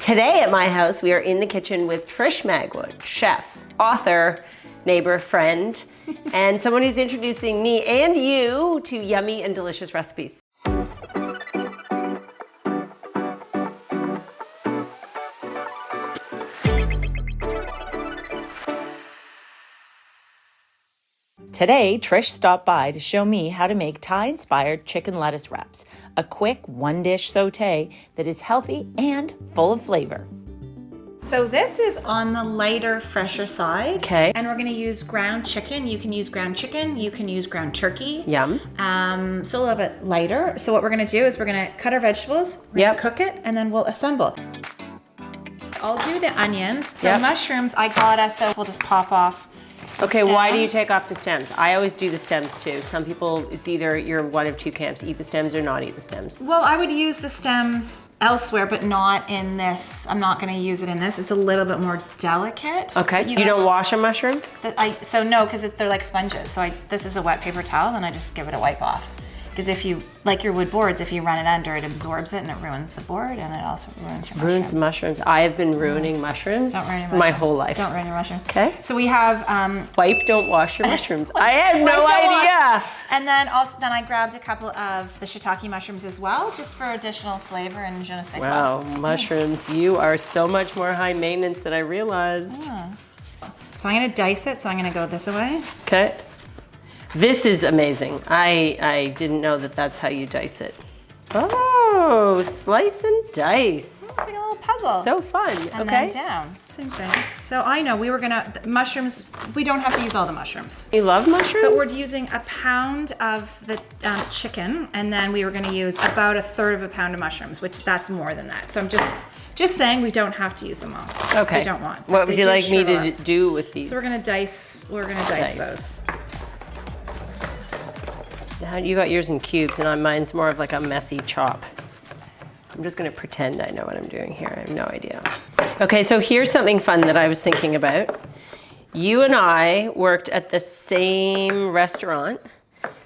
Today at my house, we are in the kitchen with Trish Magwood, chef, author, neighbor, friend, and someone who's introducing me and you to yummy and delicious recipes. Today, Trish stopped by to show me how to make Thai-inspired chicken lettuce wraps, a quick one-dish sauté that is healthy and full of flavor. So this is on the lighter, fresher side. Okay. And we're gonna use ground chicken. You can use ground chicken, you can use ground turkey. Yum. So a little bit lighter. So what we're gonna do is we're gonna cut our vegetables, we're gonna cook it, and then we'll assemble. I'll do the onions. So mushrooms, I got us, so we'll just pop off. Okay, why do you take off the stems? I always do the stems too. Some people, it's either you're one of two camps, eat the stems or not eat the stems. Well, I would use the stems elsewhere, but not in this. I'm not gonna use it in this. It's a little bit more delicate. Okay, you don't wash a mushroom? So no, because they're like sponges. So this is a wet paper towel, and I just give it a wipe off. Because if you, like your wood boards, if you run it under, it absorbs it and it ruins the board, and it also ruins your mushrooms. Ruins the mushrooms. I have been ruining mushrooms my whole life. Don't ruin your mushrooms. Okay. So we have... Wipe, don't wash your mushrooms. I had no idea. And then I grabbed a couple of the shiitake mushrooms as well, just for additional flavor and je ne sais quoi. Wow, mushrooms. You are so much more high maintenance than I realized. So I'm gonna dice it, so I'm gonna go this way. Okay. This is amazing. I didn't know that that's how you dice it. Oh, slice and dice. It's like a little puzzle. So fun. And then down. Same thing. So I know we were gonna, mushrooms, we don't have to use all the mushrooms. You love mushrooms? But we're using a pound of the chicken, and then we were gonna use about a third of a pound of mushrooms, which that's more than that. So I'm just saying we don't have to use them all. Okay. We don't want. What would you like me to do with these? So we're gonna dice those. You got yours in cubes, and mine's more of like a messy chop. I'm just gonna pretend I know what I'm doing here. I have no idea. Okay, so here's something fun that I was thinking about. You and I worked at the same restaurant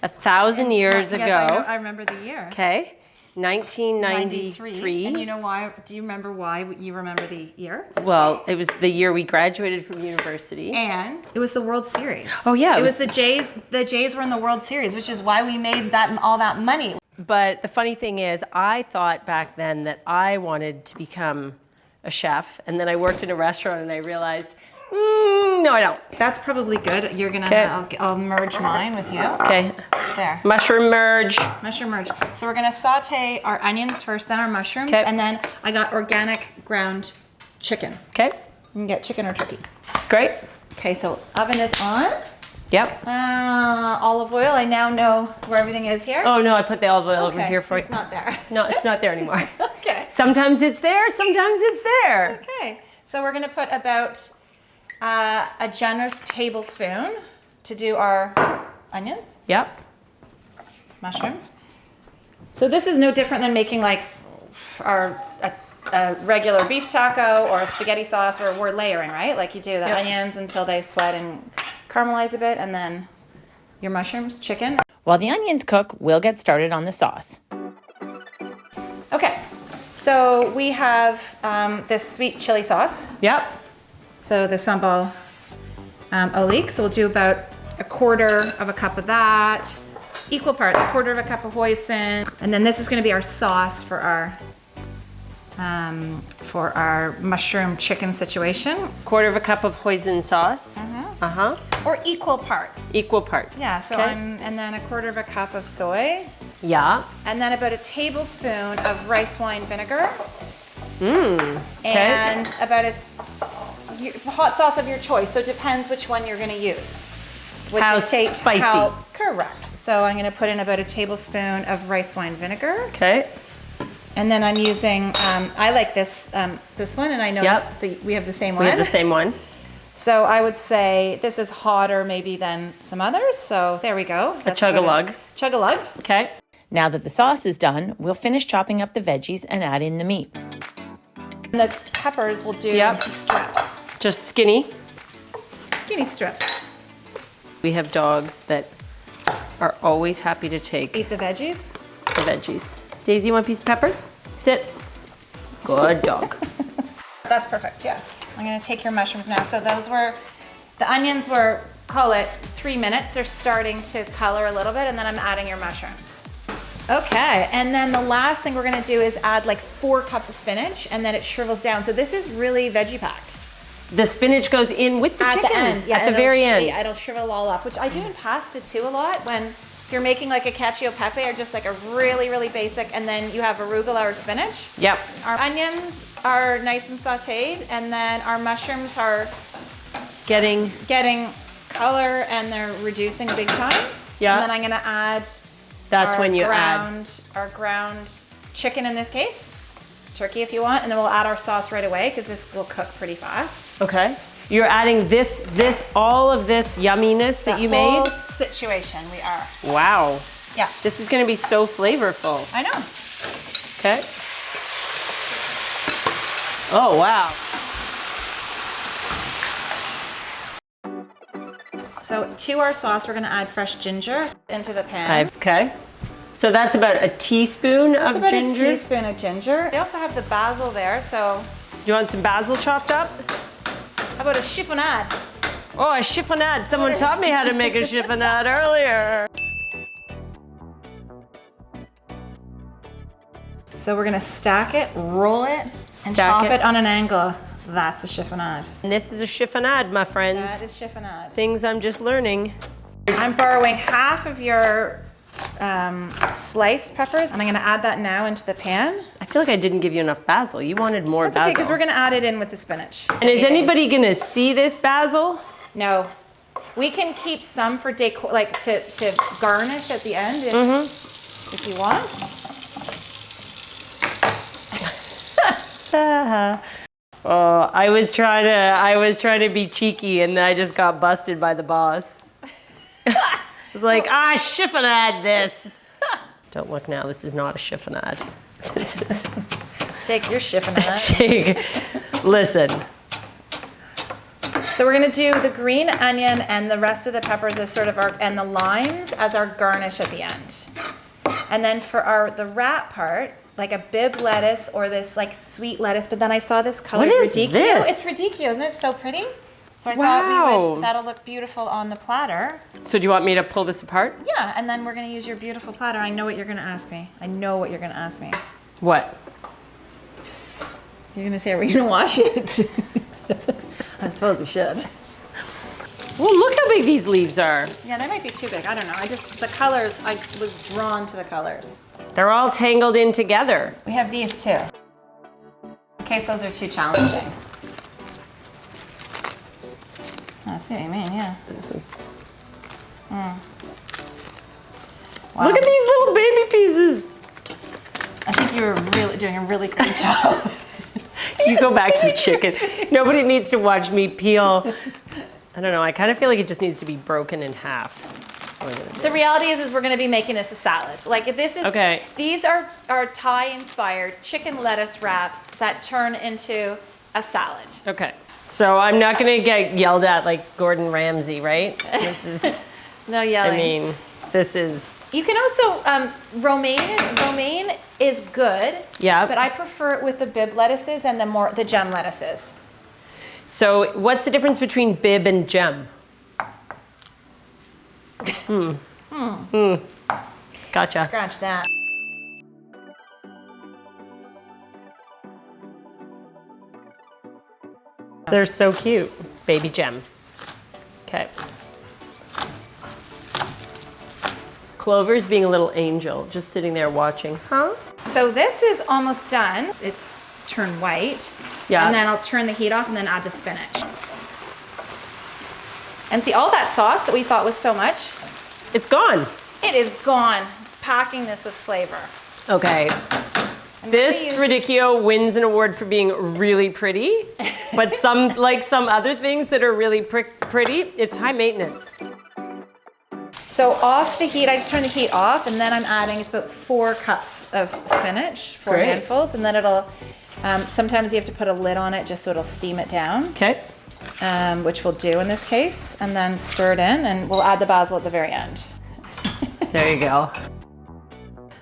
1,000 years ago. I remember the year. Okay, 1993. And you know why? Do you remember why you remember the year? Well, it was the year we graduated from university. And it was the World Series. Oh yeah. It was the Jays. The Jays were in the World Series, which is why we made all that money. But the funny thing is, I thought back then that I wanted to become a chef, and then I worked in a restaurant and I realized, no, I don't. That's probably good. You're gonna, I'll merge mine with you. Okay. There. Mushroom merge. Mushroom merge. So we're gonna saute our onions first, then our mushrooms, and then I got organic ground chicken. Okay. You can get chicken or turkey. Great. Okay, so oven is on. Yep. Olive oil. I now know where everything is here. Oh no, I put the olive oil over here for you. It's not there. No, it's not there anymore. Okay. Sometimes it's there, sometimes it's there. Okay. So we're gonna put about a generous tablespoon to do our onions. Yep. Mushrooms. So this is no different than making like a regular beef taco or a spaghetti sauce where we're layering, right? Like you do the onions until they sweat and caramelize a bit, and then your mushrooms, chicken. While the onions cook, we'll get started on the sauce. Okay, so we have this sweet chili sauce. Yep. So the sambal olik. So we'll do about a quarter of a cup of that. Equal parts, quarter of a cup of hoisin. And then this is gonna be our sauce for our mushroom chicken situation. Quarter of a cup of hoisin sauce. Or equal parts. Equal parts. Yeah, so and then a quarter of a cup of soy. Yeah. And then about a tablespoon of rice wine vinegar. Okay. And about a hot sauce of your choice. So it depends which one you're gonna use. How spicy. Correct. So I'm gonna put in about a tablespoon of rice wine vinegar. Okay. And then I'm using, I like this one, and I know we have the same one. We have the same one. So I would say this is hotter maybe than some others. So there we go. A chug-a-lug. Chug-a-lug. Okay. Now that the sauce is done, we'll finish chopping up the veggies and add in the meat. And the peppers will do strips. Just skinny. Skinny strips. We have dogs that are always happy to take Eat the veggies. The veggies. Daisy, you want a piece of pepper? Sit. Good dog. That's perfect, yeah. I'm gonna take your mushrooms now. So the onions were, call it 3 minutes. They're starting to color a little bit, and then I'm adding your mushrooms. Okay, and then the last thing we're gonna do is add like 4 cups of spinach, and then it shrivels down. So this is really veggie packed. The spinach goes in with the chicken? At the end, yeah. At the very end. Yeah, it'll shrivel all up, which I do in pasta too a lot. When you're making like a cacio e pepe or just like a really, really basic, and then you have arugula or spinach. Yep. Our onions are nice and sauteed, and then our mushrooms are Getting color, and they're reducing big time. Yeah. And then I'm gonna add That's when you our ground chicken in this case, turkey if you want, and then we'll add our sauce right away because this will cook pretty fast. Okay. You're adding all of this yumminess that you made? Whole situation, we are. Wow. Yeah. This is gonna be so flavorful. I know. Okay. Oh, wow. So to our sauce, we're gonna add fresh ginger into the pan. Okay. So that's about a teaspoon of It's about ginger? a teaspoon of ginger. We also have the basil there, so Do you want some basil chopped up? how about a chiffonade? Oh, a chiffonade. Someone taught me how to make a chiffonade earlier. So we're gonna stack it, roll it, and chop it on an angle. That's a chiffonade. And this is a chiffonade, my friends. That is chiffonade. Things I'm just learning. I'm borrowing half of your sliced peppers, and I'm gonna add that now into the pan. I feel like I didn't give you enough basil. You wanted more That's basil. okay, because we're gonna add it in with the spinach. And is anybody gonna see this basil? No. We can keep some for decor, like to garnish at the end if you want. Oh, I was trying to be cheeky, and then I just got busted by the boss. I was like, chiffonade this. Don't look now, this is not a chiffonade. This is Take your chiffonade. Listen. So we're gonna do the green onion and the rest of the peppers as sort of and the limes as our garnish at the end. And then for the wrap part, like a bib lettuce or this like sweet lettuce, but then I saw this colored What is radicchio. this? It's radicchio, isn't it so pretty? So I Wow. thought that'll look beautiful on the platter. So do you want me to pull this apart? Yeah, and then we're gonna use your beautiful platter. I know what you're gonna ask me. What? You're gonna say, are we gonna wash it? I suppose we should. Well, look how big these leaves are. Yeah, they might be too big. I don't know. The colors, I was drawn to the colors. They're all tangled in together. We have these too, in case those are too challenging. I see what you mean, yeah. Wow. Look at these little baby pieces. I think you were really doing a really great job. You go back to the chicken. Nobody needs to watch me peel. I don't know, I kind of feel like it just needs to be broken in half. That's what I'm gonna do. The reality is we're gonna be making this a salad. Like if this is, Okay. These are Thai inspired chicken lettuce wraps that turn into a salad. Okay, so I'm not gonna get yelled at like Gordon Ramsay, right? This is, No yelling. I mean, this is, You can also, romaine is good. Yeah. But I prefer it with the bib lettuces and the gem lettuces. so what's the difference between bib and gem? Gotcha. Scratch that. They're so cute. Baby gem. Okay. Clover's being a little angel, just sitting there watching. Huh? So this is almost done. It's turned white. Yeah. And then I'll turn the heat off and then add the spinach. And see, all that sauce that we thought was so much, It's gone. it is gone. It's packing this with flavor. Okay. This radicchio wins an award for being really pretty, but some other things that are really pretty, it's high maintenance. So off the heat, I just turn the heat off, and then I'm adding, it's about 4 cups of spinach, 4 Great. handfuls, and then it'll, sometimes you have to put a lid on it just so it'll steam it down, Okay. which we'll do in this case, and then stir it in, and we'll add the basil at the very end. There you go.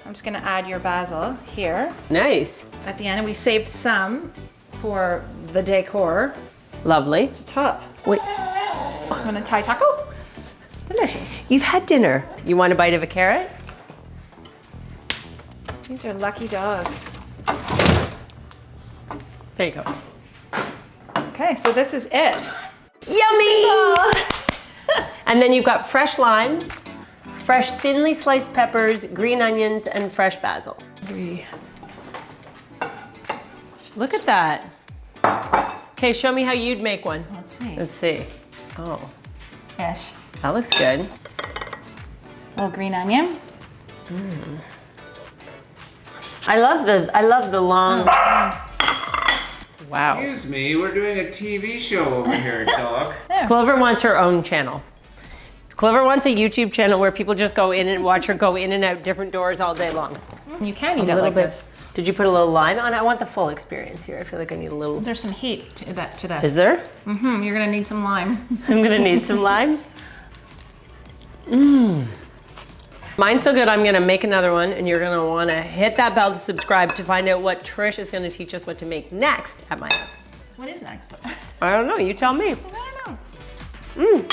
I'm just gonna add your basil here Nice. at the end, and we saved some for the decor. Lovely. To top. Wait, Want a Thai taco? Delicious. you've had dinner. You want a bite of a carrot? These are lucky dogs. There you go. Okay, so this is it. Yummy! And then you've got fresh limes, fresh thinly sliced peppers, green onions, and fresh basil. Look at that. Okay, show me how you'd make one. Let's see. Let's see. Oh, Fish. that looks good. Little green onion. I love the long. Wow. Excuse me, we're doing a TV show over here, dog. Clover wants her own channel. Clover wants a YouTube channel where people just go in and watch her go in and out different doors all day long. You can A eat it little like bit. this. Did you put a little lime on? I want the full experience here. I feel like I need a little. There's some heat to this. Is there? You're gonna need some lime. I'm gonna need some lime. Mine's so good, I'm gonna make another one, and you're gonna wanna hit that bell to subscribe to find out what Trish is gonna teach us what to make next at my house. What is next? I don't know, you tell me. I don't know.